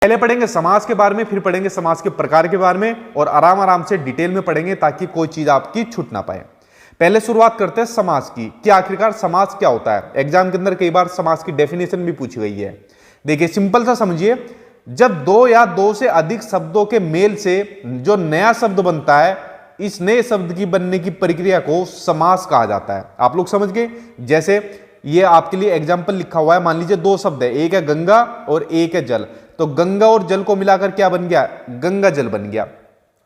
पहले पढ़ेंगे समास के बारे में, फिर पढ़ेंगे समास के प्रकार के बारे में और आराम आराम से डिटेल में पढ़ेंगे ताकि कोई चीज आपकी छूट ना पाए। पहले शुरुआत करते हैं समास की कि आखिरकार समास क्या होता है। एग्जाम के अंदर कई बार समास की डेफिनेशन भी पूछी गई है। देखिए सिंपल सा समझिए, जब दो या दो से अधिक शब्दों के मेल से जो नया शब्द बनता है, इस नए शब्द की बनने की प्रक्रिया को समास कहा जाता है। आप लोग समझ गए। जैसे ये आपके लिए एग्जाम्पल लिखा हुआ है, मान लीजिए दो शब्द है, एक है गंगा और एक है जल, तो गंगा और जल को मिलाकर क्या बन गया, गंगा जल बन गया।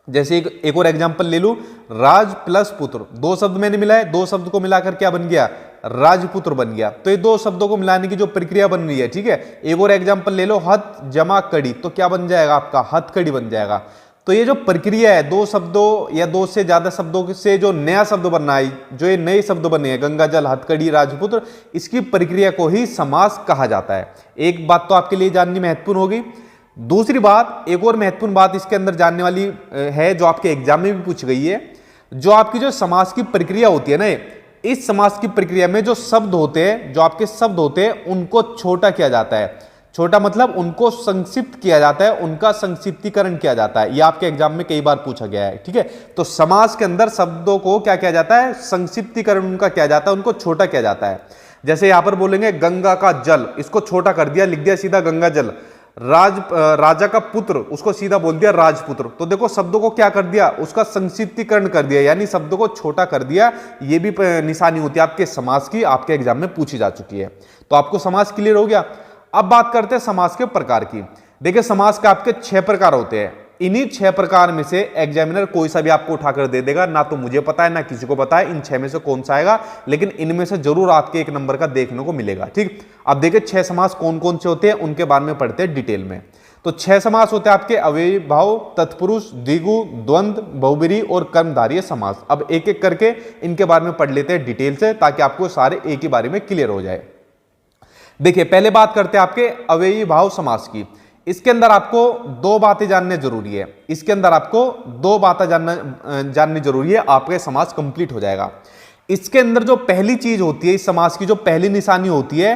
जैसे एक और एग्जांपल ले लूं, राज प्लस पुत्र, दो शब्द मैंने मिलाए, दो शब्द को मिलाकर क्या बन गया, राजपुत्र बन गया। तो ये दो शब्दों को मिलाने की जो प्रक्रिया बन रही है, ठीक है। एक और एग्जांपल ले लो, हथ जमा कड़ी, तो क्या बन जाएगा आपका, हथकड़ी बन जाएगा। तो ये जो प्रक्रिया है, दो शब्दों या दो से ज्यादा शब्दों से जो नया शब्द बनना है, जो ये नए शब्द बने हैं, गंगा जल हथकड़ी राजपुत्र, इसकी प्रक्रिया को ही समास कहा जाता है। एक बात तो आपके लिए जाननी महत्वपूर्ण होगी। दूसरी बात, एक और महत्वपूर्ण बात इसके अंदर जानने वाली है, जो आपके एग्जाम में भी पूछ गई है, जो आपकी जो समास की प्रक्रिया होती है ना, इस समास की प्रक्रिया में जो शब्द होते हैं, जो आपके शब्द होते हैं, उनको छोटा किया जाता है। छोटा मतलब उनको संक्षिप्त किया जाता है, उनका संक्षिप्तीकरण किया जाता है। यह आपके एग्जाम में कई बार पूछा गया है, ठीक है। तो समास के अंदर शब्दों को क्या किया जाता है, संक्षिप्तीकरण उनका किया जाता है, उनको छोटा किया जाता है। जैसे यहां पर बोलेंगे गंगा का जल, इसको छोटा कर दिया, लिख दिया सीधा गंगा जल। राजा का पुत्र, उसको सीधा बोल दिया राजपुत्र। तो देखो शब्दों को क्या कर दिया, उसका संक्षिप्तीकरण कर दिया, यानी शब्दों को छोटा कर दिया। ये भी निशानी होती है आपके समास की, आपके एग्जाम में पूछी जा चुकी है। तो आपको समास क्लियर हो गया। अब बात करते हैं समास के प्रकार की। देखिए समास के आपके 6 प्रकार होते हैं। इन्हीं 6 प्रकार में से एग्जामिनर कोई सा भी आपको उठाकर दे देगा, ना तो मुझे पता है ना किसी को पता है इन 6 में से कौन सा आएगा, लेकिन इनमें से जरूर आपके 1 नंबर का देखने को मिलेगा, ठीक। अब देखिए 6 समास कौन कौन से होते हैं, उनके बारे में पढ़ते हैं डिटेल में। तो 6 समास होते हैं आपके अव्ययी भाव, तत्पुरुष, द्विगु, द्वंद्व, बहुब्रीहि और कर्मधारय समास। अब एक एक करके इनके बारे में पढ़ लेते हैं डिटेल से, ताकि आपको सारे एक ही बारे में क्लियर हो जाए। देखिए पहले बात करते हैं आपके अव्ययी भाव समास की। इसके अंदर आपको 2 बातें जानने जरूरी है। इसके अंदर आपको 2 बातें जाननी जरूरी है, आपका समास कंप्लीट हो जाएगा। इसके अंदर जो पहली चीज होती है, इस समास की जो पहली निशानी होती है,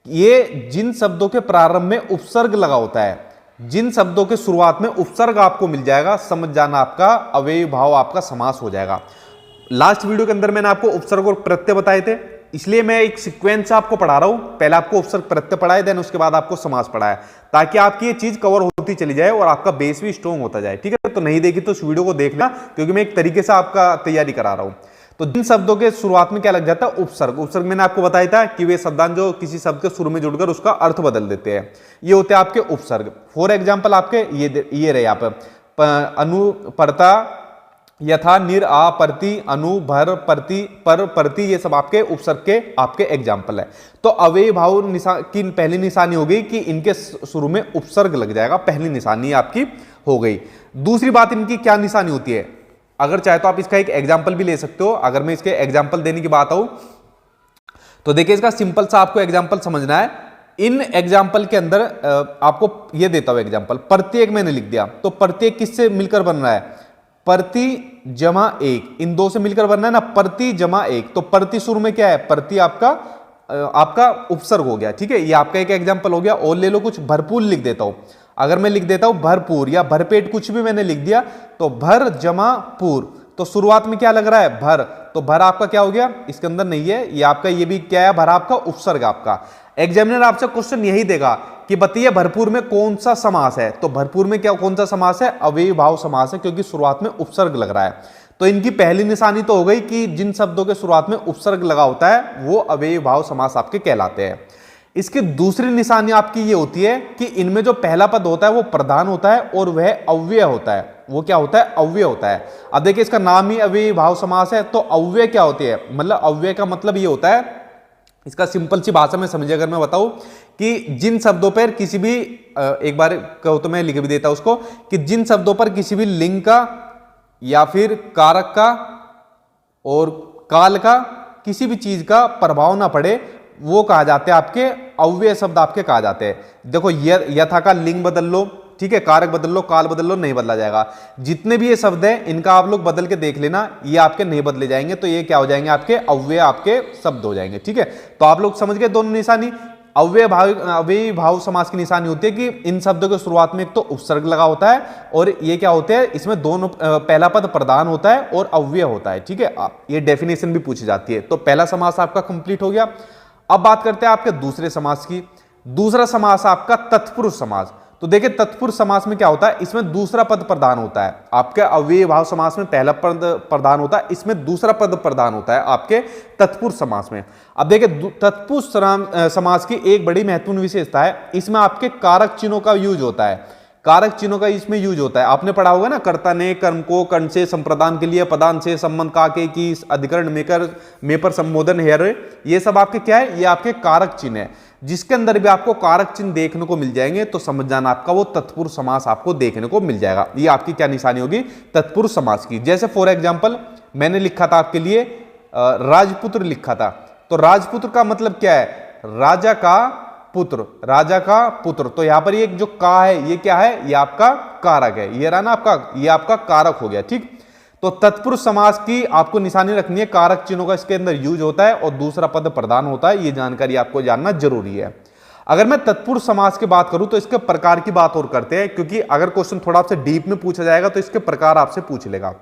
ये जिन शब्दों के प्रारंभ में उपसर्ग लगा होता है, जिन शब्दों के शुरुआत में उपसर्ग आपको मिल जाएगा, समझ जाना आपका अव्ययी भाव आपका समास हो जाएगा। लास्ट वीडियो के अंदर मैंने आपको उपसर्ग और प्रत्यय बताए थे, इसलिए मैं एक सीक्वेंस आपको पढ़ा रहा हूं। पहले आपको उपसर्ग प्रत्यय पढ़ाए, देन उसके बाद आपको समास पढ़ाया, ताकि आपकी ये चीज कवर होती चली जाए और आपका बेस भी स्ट्रॉन्ग होता जाए, ठीक है। तो नहीं देखी तो इस वीडियो को देखना, क्योंकि मैं एक तरीके से आपका तैयारी करा रहा हूं। तो जिन शब्दों के शुरुआत में क्या लग जाता है, उपसर्ग। उपसर्ग मैंने आपको बताया था कि वे शब्दांश जो किसी शब्द के शुरू में जुड़कर उसका अर्थ बदल देते हैं, ये होते हैं आपके उपसर्ग। फॉर एग्जाम्पल आपके ये रहे यहाँ पर अनुपरता, यथा, निर, आ, प्रति, अनु, भर, प्रति, पर, प्रति, ये सब आपके उपसर्ग के आपके एग्जाम्पल है। तो अव्ययी भाव की पहली निशानी हो गई कि इनके शुरू में उपसर्ग लग जाएगा, पहली निशानी आपकी हो गई। दूसरी बात इनकी क्या निशानी होती है, अगर चाहे तो आप इसका एक एग्जाम्पल भी ले सकते हो। अगर मैं इसके एग्जाम्पल देने की बात आऊं तो देखिए इसका सिंपल सा आपको एग्जाम्पल समझना है। इन एग्जाम्पल के अंदर आपको ये देता हूं एग्जाम्पल, प्रत्येक मैंने लिख दिया, तो प्रत्येक किससे मिलकर बन रहा है, प्रति जमा एक, इन 2 से मिलकर बनना है ना, प्रति जमा एक। तो प्रति शुरू में क्या है, प्रति आपका उपसर्ग हो गया, ठीक है। ये आपका एक एग्जांपल हो गया। और ले लो कुछ, भरपूर लिख देता हूं। अगर मैं लिख देता हूं भरपूर या भरपेट, कुछ भी मैंने लिख दिया, तो भर जमा पूर, तो शुरुआत में क्या लग रहा है, भर, तो भर आपका क्या हो गया, इसके अंदर नहीं है, ये आपका ये भी क्या है, भर आपका उपसर्ग आपका। एग्जामिनर आपसे क्वेश्चन यही देगा कि बताइए भरपूर में कौन सा समास है, तो भरपूर में क्या कौन सा समास है, अव्ययी भाव समास है, क्योंकि शुरुआत में उपसर्ग लग रहा है। तो इनकी पहली निशानी तो हो गई कि जिन शब्दों के शुरुआत में उपसर्ग लगा होता है वो अव्ययी भाव समास आपके कहलाते हैं। इसकी दूसरी निशानी आपकी ये होती है कि इनमें जो पहला पद होता है वो प्रधान होता है और वह अव्यय होता है। वो क्या होता है, अव्यय होता है। अब देखिए इसका नाम ही अव्ययी भाव समास है, तो अव्यय क्या होती है, मतलब अव्यय का मतलब ये होता है, इसका सिंपल सी भाषा में समझिए अगर मैं बताऊं, कि जिन शब्दों पर किसी भी एक बार कहो तो मैं लिख भी देता उसको, कि जिन शब्दों पर किसी भी लिंग का या फिर कारक का और काल का किसी भी चीज का प्रभाव ना पड़े, वो कहा जाते हैं आपके अव्यय शब्द आपके कहा जाते हैं। देखो यथा का लिंग बदल लो, ठीक है, कारक बदल लो, काल बदल लो, नहीं बदला जाएगा। जितने भी ये शब्द हैं इनका आप लोग बदल के देख लेना, ये आपके नहीं बदले जाएंगे, तो ये क्या हो जाएंगे, आपके अव्यय आपके शब्द हो जाएंगे, ठीक है। तो आप लोग समझ गए दोनों निशानी। अव्ययी भाव समास की निशानी होती है कि इन शब्दों के शुरुआत में एक तो उपसर्ग लगा होता है और ये क्या होते हैं, इसमें दोनों पहला पद प्रधान होता है और अव्यय होता है। ठीक है, ये डेफिनेशन भी पूछी जाती है। तो पहला समास आपका कंप्लीट हो गया। अब बात करते हैं आपके दूसरे समास की। दूसरा समास आपका तत्पुरुष समास। तो देखिए तत्पुरुष समास में क्या होता है, इसमें दूसरा पद प्रधान होता है। आपके अव्ययी भाव समास में पहला पद प्रधान होता है, इसमें दूसरा पद प्रधान होता है आपके तत्पुरुष समास में। अब देखिए तत्पुरुष समास की एक बड़ी महत्वपूर्ण विशेषता है, इसमें आपके कारक चिन्हों का यूज होता है। कारक चिन्हों का इसमें यूज होता है। आपने पढ़ा होगा ना, कर्ता ने कर्म को कर्ण से संप्रदान के लिए, पदान से संबंध, काके की, अधिकरण में पर संबोधन, हेर, ये सब आपके क्या है, ये आपके कारक चिन्ह है। जिसके अंदर भी आपको कारक चिन्ह देखने को मिल जाएंगे तो समझ जाना आपका वो तत्पुरुष समास आपको देखने को मिल जाएगा। ये आपकी क्या निशानी होगी, तत्पुरुष समास की। जैसे फॉर एग्जाम्पल मैंने लिखा था आपके लिए राजपुत्र लिखा था। तो राजपुत्र का मतलब क्या है, राजा का पुत्र, राजा का पुत्र। तो यहां पर ये जो का है ये क्या है, ये आपका कारक है। ये रहा ना आपका, ये आपका कारक हो गया। ठीक, तो तत्पुरुष समास की आपको निशानी रखनी है, कारक चिन्हों का इसके अंदर यूज होता है और दूसरा पद प्रधान होता है। ये जानकारी आपको जानना जरूरी है। अगर मैं तत्पुरुष समास की बात करूं तो इसके प्रकार की बात और करते हैं, क्योंकि अगर क्वेश्चन थोड़ा आपसे डीप में पूछा जाएगा तो इसके प्रकार आपसे पूछ लेगा।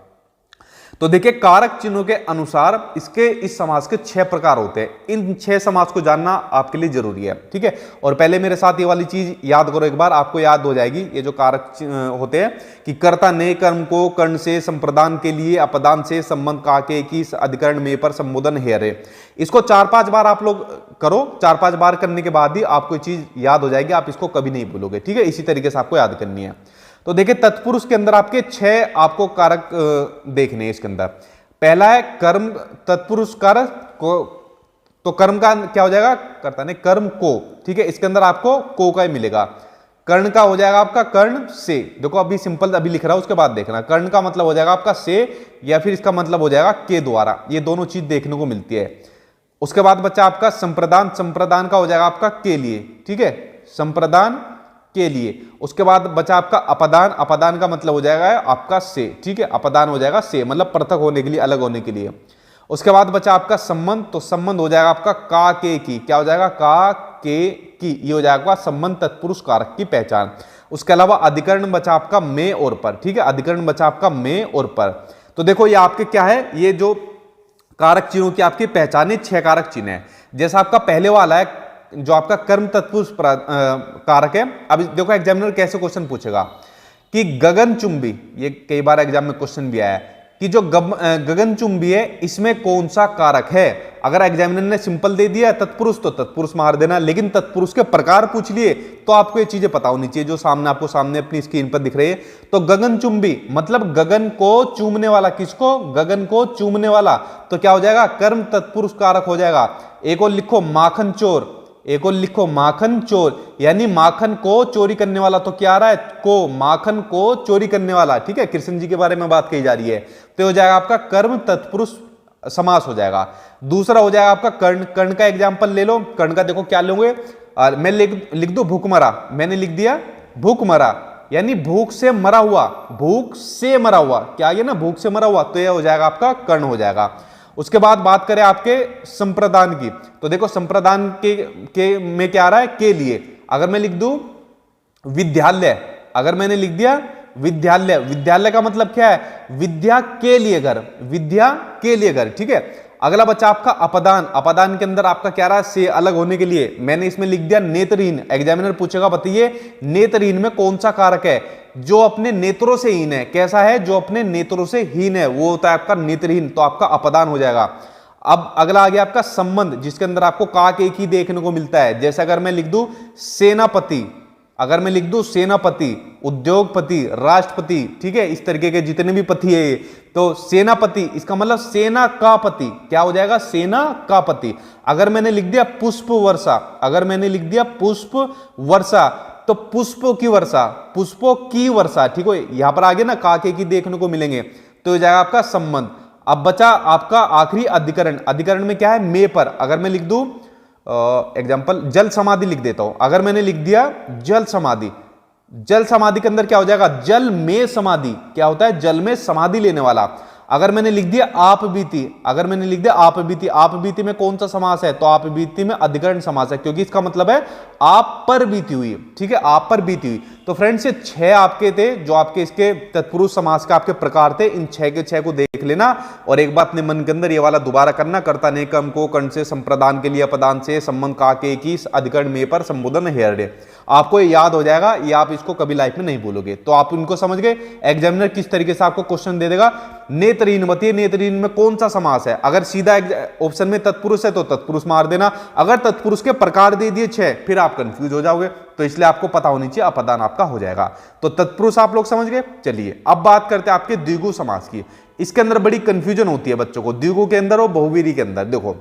तो देखिए कारक चिन्हों के अनुसार इसके इस समास के 6 प्रकार होते हैं। इन 6 समास को जानना आपके लिए जरूरी है। ठीक है, और पहले मेरे साथ ये वाली चीज याद करो एक बार, आपको याद हो जाएगी। ये जो कारक होते हैं कि कर्ता ने कर्म को कर्ण से संप्रदान के लिए, अपदान से संबंध, काके की, अधिकरण में पर संबोधन, हेरे। इसको 4-5 बार आप लोग करो। 4-5 बार करने के बाद ही आपको चीज याद हो जाएगी, आप इसको कभी नहीं भूलोगे। ठीक है, इसी तरीके से आपको याद करनी है। तो देखिए तत्पुरुष के अंदर आपके 6 आपको कारक देखने हैं इसके अंदर। पहला है कर्म तत्पुरुष कारक को, तो कर्म का क्या हो जाएगा, कर्ता ने कर्म को। ठीक है, इसके अंदर आपको को का ही मिलेगा। कर्ण का हो जाएगा आपका कर्ण से। देखो अभी सिंपल अभी लिख रहा हूं, उसके बाद देखना। कर्ण का मतलब हो जाएगा आपका से, या फिर इसका मतलब हो जाएगा के द्वारा। ये दोनों चीज देखने को मिलती है। उसके बाद बच्चा आपका संप्रदान, संप्रदान का हो जाएगा आपका के लिए। ठीक है, संप्रदान के लिए। उसके बाद बचा आपका अपदान, अपदान का मतलब हो जाएगा आपका से। ठीक है, अपदान हो जाएगा से, मतलब पृथक होने के लिए, अलग होने के लिए। उसके बाद बचा आपका संबंध, तो संबंध हो जाएगा आपका का के की। क्या हो जाएगा, का के की। ये हो जाएगा संबंध तत्पुरुष कारक की पहचान। उसके अलावा अधिकरण बचा आपका में और पर। ठीक है, अधिकरण बचा आपका में और पर। तो देखो ये आपके क्या है, ये जो कारक चिन्हों की आपकी पहचाने 6 कारक चिन्ह है। जैसा आपका पहले वाला है जो आपका कर्म तत्पुरुष कारक है। अब देखो एग्जामिनर कैसे क्वेश्चन पूछेगा कि गगनचुंबी, ये कई बार एग्जाम में क्वेश्चन भी आया है कि जो गगनचुंबी है इसमें कौन सा कारक है। अगर एग्जामिनर ने सिंपल दे दिया तत्पुरुष तो तत्पुरुष मार देना, लेकिन तत्पुरुष के प्रकार पूछ लिए तो आपको ये चीजें पता होनी चाहिए जो सामने आपको सामने अपनी स्क्रीन पर दिख रही है। तो गगनचुंबी मतलब गगन को चूमने वाला, किसको, गगन को चूमने वाला। तो क्या हो जाएगा, कर्म तत्पुरुष कारक हो जाएगा। एक और लिखो माखन चोर, एक और लिखो माखन चोर, यानी माखन को चोरी करने वाला। तो क्या आ रहा है, को, माखन को चोरी करने वाला। ठीक है, कृष्ण जी के बारे में बात कही जा रही है। तो हो जाएगा आपका कर्म तत्पुरुष समास हो जाएगा। दूसरा हो जाएगा आपका कर्ण, कर्ण का एग्जांपल ले लो। कर्ण का देखो क्या लोगे, मैं लिख दो भूखमरा, मैंने लिख दिया भूखमरा, यानी भूख से मरा हुआ, भूख से मरा हुआ। क्या ये ना, भूख से मरा हुआ। तो यह हो जाएगा आपका कर्ण हो जाएगा। उसके बाद बात करें आपके संप्रदान की, तो देखो संप्रदान के में क्या आ रहा है, के लिए। अगर मैं लिख दूं विद्यालय, अगर मैंने लिख दिया विद्यालय, विद्यालय का मतलब क्या है, विद्या के लिए घर, विद्या के लिए घर। ठीक है, अगला बच्चा आपका अपदान, अपदान के अंदर आपका क्या रहा है, से अलग होने के लिए। मैंने इसमें लिख दिया नेत्रहीन। एग्जामिनर पूछेगा बताइए नेत्रहीन में कौन सा कारक है, जो अपने नेत्रों से हीन है। कैसा है, जो अपने नेत्रों से हीन है, वो होता है आपका नेत्रहीन। तो आपका अपदान हो जाएगा। अब अगला आ गया आपका संबंध, जिसके अंदर आपको काक एक ही देखने को मिलता है। जैसे अगर मैं लिख दूं सेनापति, अगर मैं लिख दूं सेनापति, उद्योगपति, राष्ट्रपति, ठीक है, इस तरीके के जितने भी पति है, तो सेनापति इसका मतलब सेना का पति। क्या हो जाएगा, सेना का पति। अगर मैंने लिख दिया पुष्प वर्षा, अगर मैंने लिख दिया पुष्प वर्षा, तो पुष्पों की वर्षा, पुष्पों की वर्षा। ठीक है, यहां पर आगे ना काके की देखने को मिलेंगे। तो हो जाएगा आपका संबंध। अब बचा आपका आखिरी अधिकरण। अधिकरण में क्या है, मे पर। अगर मैं लिख दूं एग्जाम्पल जल समाधि लिख देता हूं। अगर मैंने लिख दिया जल समाधि, जल समाधि के अंदर क्या हो जाएगा, जल में समाधि। क्या होता है, जल में समाधि लेने वाला। अगर मैंने लिख दिया आप बीती, अगर मैंने लिख दिया आप बीती, आप बीती में कौन सा समास है? तो आप बीती में अधिकरण समास है, क्योंकि इसका मतलब है आप पर बीती हुई, ठीक है, आप पर बीती हुई। तो फ्रेंड्स ये 6 आपके थे जो आपके इसके तत्पुरुष समास के आपके प्रकार थे। इन 6 के 6 को देख लेना और एक बार अपने मन के अंदर ये वाला दोबारा करना, कर्ता नेकम को कर्ण से, संप्रदान के लिए अपदान से, संबंध का के की, अधिकरण में पर, संबोधन हेरडे। आपको ये याद हो जाएगा, ये आप इसको कभी लाइफ में नहीं भूलोगे। तो आप इनको समझ गए। एग्जामिनर किस तरीके से आपको क्वेश्चन दे देगा, नेत्रहीन बताइए नेत्रहीन में कौन सा समास है। अगर सीधा ऑप्शन में तत्पुरुष है तो तत्पुरुष मार देना, अगर तत्पुरुष के प्रकार दे दिए 6 फिर आप कंफ्यूज हो जाओगे। तो इसलिए आपको पता होनी चाहिए, अपदान आपका हो जाएगा। तो तत्पुरुष आप लोग समझ गए। चलिए अब बात करते हैं आपके द्विगु समास की। इसके अंदर बड़ी कंफ्यूजन होती है बच्चों को, द्विगु के अंदर और बहुवीरी के अंदर। देखो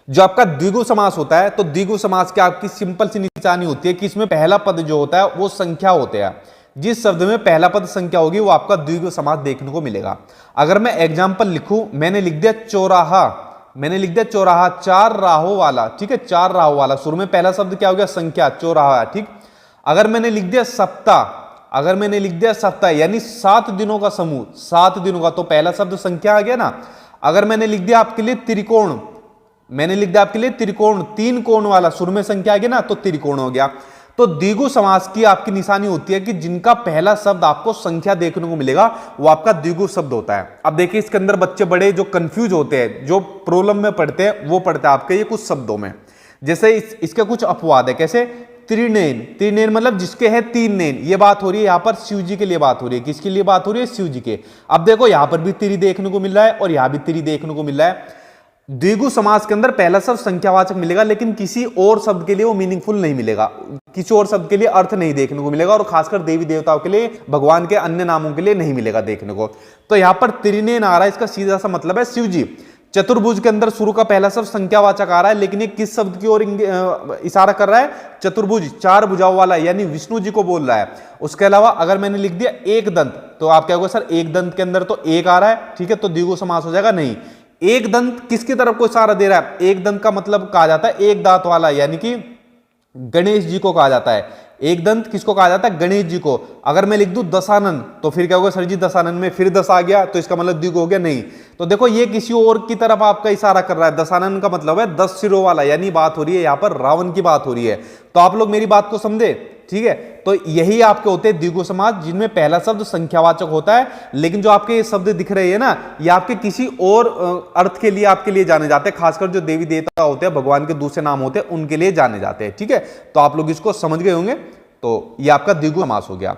जो आपका द्विगु समास होता है, तो द्विगु समास की आपकी सिंपल सी निशानी होती है कि इसमें पहला पद जो होता है वो संख्या होते हैं। जिस शब्द में पहला पद संख्या होगी वो आपका द्विगु समास देखने को मिलेगा। अगर मैं एग्जांपल लिखूं, मैंने लिख दिया चौराहा, मैंने लिख दिया चौराहा, 4 राहों वाला, ठीक है, 4 राहों वाला। शुरू में पहला शब्द क्या हो गया? संख्या, चौराहा, ठीक। अगर मैंने लिख दिया सप्ताह, अगर मैंने लिख दिया सप्ताह यानी 7 दिनों का समूह, 7 दिनों का, तो पहला शब्द संख्या आ गया ना। अगर मैंने लिख दिया आपके लिए त्रिकोण, मैंने लिख दिया आपके लिए त्रिकोण, 3 कोण वाला, शुरू में संख्या आ गया ना, तो त्रिकोण हो गया। तो द्विगु समास की आपकी निशानी होती है कि जिनका पहला शब्द आपको संख्या देखने को मिलेगा वो आपका द्विगु शब्द होता है। अब देखिए इसके अंदर बच्चे बड़े जो कंफ्यूज होते हैं, जो प्रॉब्लम में पढ़ते हैं, वो पढ़ते हैं आपके ये कुछ शब्दों में। जैसे इसके कुछ अपवाद है, कैसे? त्रिनयन, त्रिनयन मतलब जिसके है 3 नयन। ये बात हो रही है यहाँ पर शिव जी के लिए बात हो रही है। किसके लिए बात हो रही है? शिव जी के। अब देखो यहां पर भी त्रि देखने को मिल रहा है और यहां भी त्रि देखने को मिल रहा है। द्विगु समास के अंदर पहला शब्द संख्यावाचक मिलेगा, लेकिन किसी और शब्द के लिए वो मीनिंगफुल नहीं मिलेगा, किसी और शब्द के लिए अर्थ नहीं देखने को मिलेगा, और खासकर देवी देवताओं के लिए, भगवान के अन्य नामों के लिए नहीं मिलेगा देखने को। तो यहां पर त्रिनयन आ रहा है, इसका सीधा सा मतलब है शिव जी। चतुर्भुज के अंदर शुरू का पहला शब्द संख्यावाचक आ रहा है, लेकिन ये किस शब्द की ओर इशारा कर रहा है? चतुर्भुज, 4 भुजाओं वाला, यानी विष्णु जी को बोल रहा है। उसके अलावा अगर मैंने लिख दिया एक दंत, तो आप क्या होगा सर? एक दंत के अंदर तो एक आ रहा है, ठीक है, तो द्विगु समास हो जाएगा। नहीं, एक दंत किसकी तरफ को इशारा दे रहा है? एक दंत का मतलब कहा जाता है एक दांत वाला, यानी कि गणेश जी को कहा जाता है। एक दंत किसको कहा जाता है? गणेश जी को। अगर मैं लिख दूं दशानन, तो फिर क्या होगा सर जी? दशानन में फिर 10 आ गया, तो इसका मतलब द्विगु हो गया। नहीं, तो देखो ये किसी और की तरफ आपका इशारा कर रहा है। दशानन का मतलब है 10 सिरों वाला, यानी बात हो रही है यहाँ पर रावण की बात हो रही है। तो आप लोग मेरी बात को समझे, ठीक है। तो यही आपके होते हैं द्विगु समास, जिनमें पहला शब्द संख्यावाचक होता है, लेकिन जो आपके ये शब्द दिख रहे हैं ना, ये आपके किसी और अर्थ के लिए आपके लिए जाने जाते हैं। खासकर जो देवी देवता होते हैं, भगवान के दूसरे नाम होते हैं, उनके लिए जाने जाते हैं, ठीक है। तो आप लोग इसको समझ गए होंगे। तो ये आपका द्विगु समास हो गया।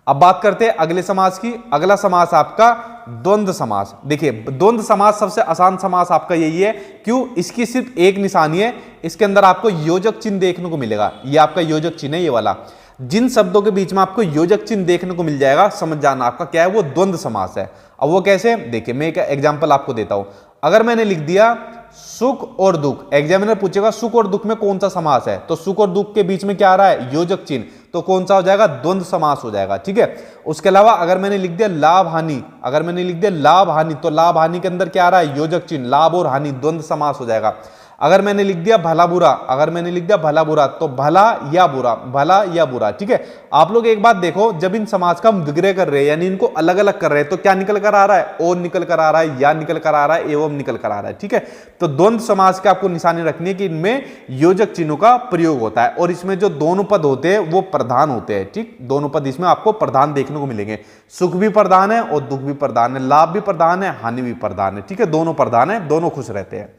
अब बात करते हैं अगले समास की। अगला समास आपका द्वंद्व समास। देखिए द्वंद्व समास सबसे आसान समास आपका यही है। क्यों? इसकी सिर्फ एक निशानी है, इसके अंदर आपको योजक चिन्ह देखने को मिलेगा। ये आपका योजक चिन्ह है, ये वाला। जिन शब्दों के बीच में आपको योजक चिन्ह देखने को मिल जाएगा, समझ जाना आपका क्या है, वो द्वंद्व समास है। अब वो कैसे? देखिए मैं एक एग्जांपल आपको देता हूं। अगर मैंने लिख दिया सुख और दुख, एग्जामिनर पूछेगा सुख और दुख में कौन सा समास है, तो सुख और दुख के बीच में क्या आ रहा है? योजक चिन्ह, तो कौन सा हो जाएगा? द्वंद्व समास हो जाएगा, ठीक है। उसके अलावा अगर मैंने लिख दिया लाभ हानि, अगर मैंने लिख दिया लाभ हानि, तो लाभ हानि के अंदर क्या आ रहा है? योजक चिन्ह, लाभ और हानि, द्वंद्व समास हो जाएगा। अगर मैंने लिख दिया भला बुरा, अगर मैंने लिख दिया भला बुरा, तो भला या बुरा, भला या बुरा, ठीक है। आप लोग एक बात देखो, जब इन समास का हम विग्रह कर रहे हैं, यानी इनको अलग अलग कर रहे हैं, तो क्या निकल कर आ रहा है? और निकल कर आ रहा है, या निकल कर आ रहा है, एवं निकल कर आ रहा है, ठीक है। तो द्वंद्व समास के आपको निशानी रखनी है कि इनमें योजक चिन्हों का प्रयोग होता है, और इसमें जो दोनों पद होते हैं वो प्रधान होते हैं, ठीक। दोनों पद इसमें आपको प्रधान देखने को मिलेंगे। सुख भी प्रधान है और दुख भी प्रधान है, लाभ भी प्रधान है, हानि भी प्रधान है, ठीक है। दोनों प्रधान है, दोनों खुश रहते हैं।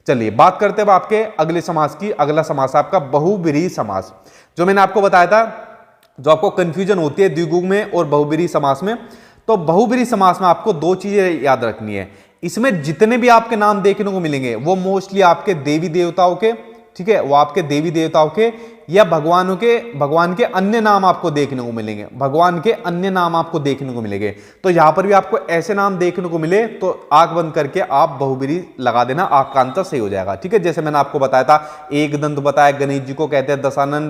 चलिए बात करते हैं आपके अगले समास की। अगला समास आपका बहुब्रीहि समास, जो मैंने आपको बताया था, जो आपको कंफ्यूजन होती है द्विगु में और बहुब्रीहि समास में। तो बहुब्रीहि समास में आपको 2 चीजें याद रखनी है। इसमें जितने भी आपके नाम देखने को मिलेंगे वो मोस्टली आपके देवी देवताओं के, ठीक है, वो आपके देवी देवताओं के या भगवान के अन्य नाम आपको देखने को मिलेंगे, भगवान के अन्य नाम आपको देखने को मिलेंगे। तो यहां पर भी आपको ऐसे नाम देखने को मिले तो आंख बंद करके आप बहुब्रीहि लगा देना, आपका आंसर सही हो जाएगा, ठीक है। जैसे मैंने आपको बताया था, एक दंत बताया, गणेश जी को कहते हैं, दशानन,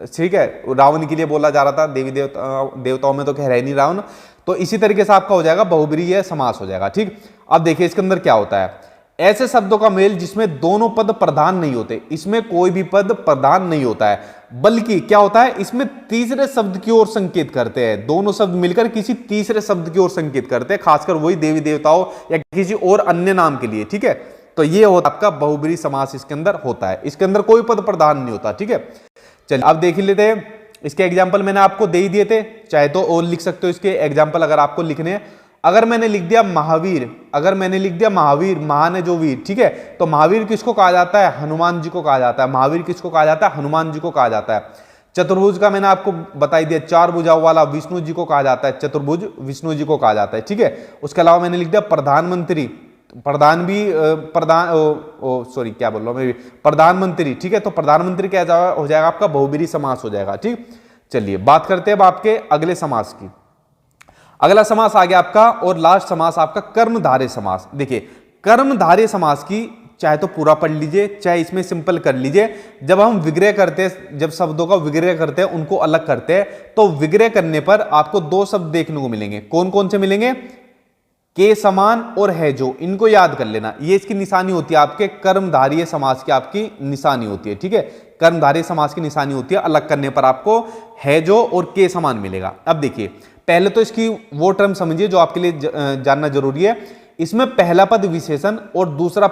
ठीक है, रावण के लिए बोला जा रहा था, देवी देवताओं में तो कह रहे नहीं रावण। तो इसी तरीके से आपका हो जाएगा बहुब्रीहि समास हो जाएगा, ठीक। अब देखिए इसके अंदर क्या होता है। ऐसे शब्दों का मेल जिसमें दोनों पद प्रधान नहीं होते, इसमें कोई भी पद प्रधान नहीं होता है, बल्कि क्या होता है, इसमें तीसरे शब्द की ओर संकेत करते हैं। दोनों शब्द मिलकर किसी तीसरे शब्द की ओर संकेत करते हैं, खासकर वही देवी देवताओं या किसी और अन्य नाम के लिए। ठीक है, तो ये होता आपका बहुब्रीहि समास इसके अंदर होता है। इसके अंदर कोई पद प्रधान नहीं होता। ठीक है, चलिए अब देख लेते हैं। इसके एग्जाम्पल मैंने आपको दे ही दिए थे, चाहे तो और लिख सकते हो इसके एग्जाम्पल अगर आपको लिखने हैं। अगर मैंने लिख दिया महावीर, अगर मैंने लिख दिया महावीर, महान है जो वीर, ठीक है, तो महावीर किसको कहा जाता है, हनुमान जी को कहा जाता है। महावीर किसको कहा जाता है, हनुमान जी को कहा जाता है। चतुर्भुज का मैंने आपको बताई दिया, चार भुजाओं वाला विष्णु जी को कहा जाता है, चतुर्भुज विष्णु जी को कहा जाता है। ठीक है, उसके अलावा मैंने लिख दिया प्रधानमंत्री, प्रधान भी प्रधान सॉरी क्या बोल रहा हूं मैं, प्रधानमंत्री। ठीक है, तो प्रधानमंत्री क्या हो जाएगा आपका, बहुब्रीहि समास हो जाएगा। ठीक, चलिए बात करते हैं अब आपके अगले समास की। अगला समास आ गया आपका और लास्ट समास आपका कर्मधारय समास। देखिए कर्मधारय समास की चाहे तो पूरा पढ़ लीजिए, चाहे इसमें सिंपल कर लीजिए। जब हम विग्रह करते हैं, जब शब्दों का विग्रह करते हैं, उनको अलग करते हैं, तो विग्रह करने पर आपको दो शब्द देखने को मिलेंगे। कौन कौन से मिलेंगे, के समान और है जो, इनको याद कर लेना। ये इसकी निशानी होती है आपके कर्मधारय समास की, आपकी निशानी होती है। ठीक है, कर्मधारय समास की निशानी होती है, अलग करने पर आपको है जो और के समान मिलेगा। अब देखिए पहले तो इसकी वो टर्म समझिए जो आपके लिए जानना जरूरी है। इसमें पहला पद विशेषण और दूसरा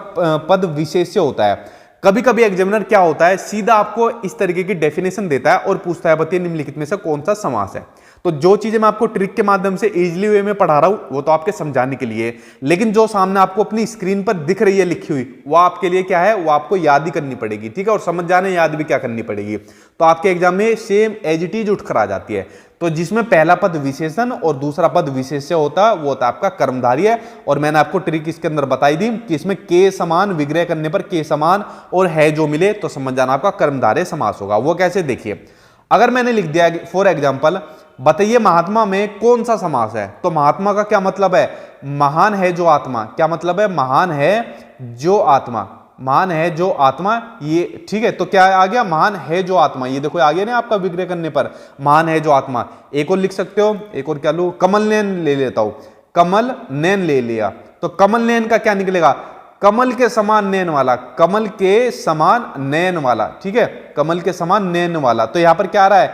पद विशेष्य होता है। कभी कभी एग्जामिनर क्या होता है, सीधा आपको इस तरीके की डेफिनेशन देता है और पूछता है बताइए निम्नलिखित में से कौन सा समास है। तो जो चीजें मैं आपको ट्रिक के माध्यम से इजीली वे में पढ़ा रहा हूं वो तो आपके समझाने के लिए, लेकिन जो सामने आपको अपनी स्क्रीन पर दिख रही है लिखी हुई, वो आपके लिए क्या है, वो आपको याद ही करनी पड़ेगी। ठीक है, और समझ जाने याद भी क्या करनी पड़ेगी, तो आपके एग्जाम में सेम एज इट इज उठकर आ जाती है। तो जिसमें पहला पद विशेषण और दूसरा पद विशेष्य होता है वो होता है आपका कर्मधारय। और मैंने आपको ट्रिक इसके अंदर बताई दी कि इसमें के समान विग्रह करने पर के समान और है जो मिले तो समझ जाना आपका कर्मधारय समास होगा। वो कैसे, देखिए अगर मैंने लिख दिया फॉर एग्जाम्पल, बताइए महात्मा में कौन सा समास है, तो महात्मा का क्या मतलब है, महान है जो आत्मा। क्या मतलब है, महान है जो आत्मा, महान है जो आत्मा, ये ठीक है। तो क्या आ गया, महान है जो आत्मा, ये देखो आ गया ना आपका विग्रह करने पर, महान है जो आत्मा। एक और लिख सकते हो, एक और क्या लू, कमल नयन ले लेता हूं, कमल नयन ले लिया, तो कमल नयन का क्या निकलेगा, कमल के समान नयन वाला, कमल के समान नयन वाला। ठीक है, कमल के समान नयन वाला। तो यहां पर क्या आ रहा है,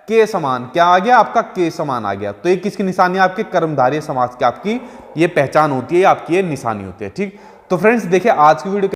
के समान, क्या आ गया आपका, के समान आ गया। तो ये किसकी निशानी है, आपके कर्मधारय समास की आपकी ये पहचान होती है, आपकी ये निशानी होती है। ठीक, तो फ्रेंड्स देखिए आज की वीडियो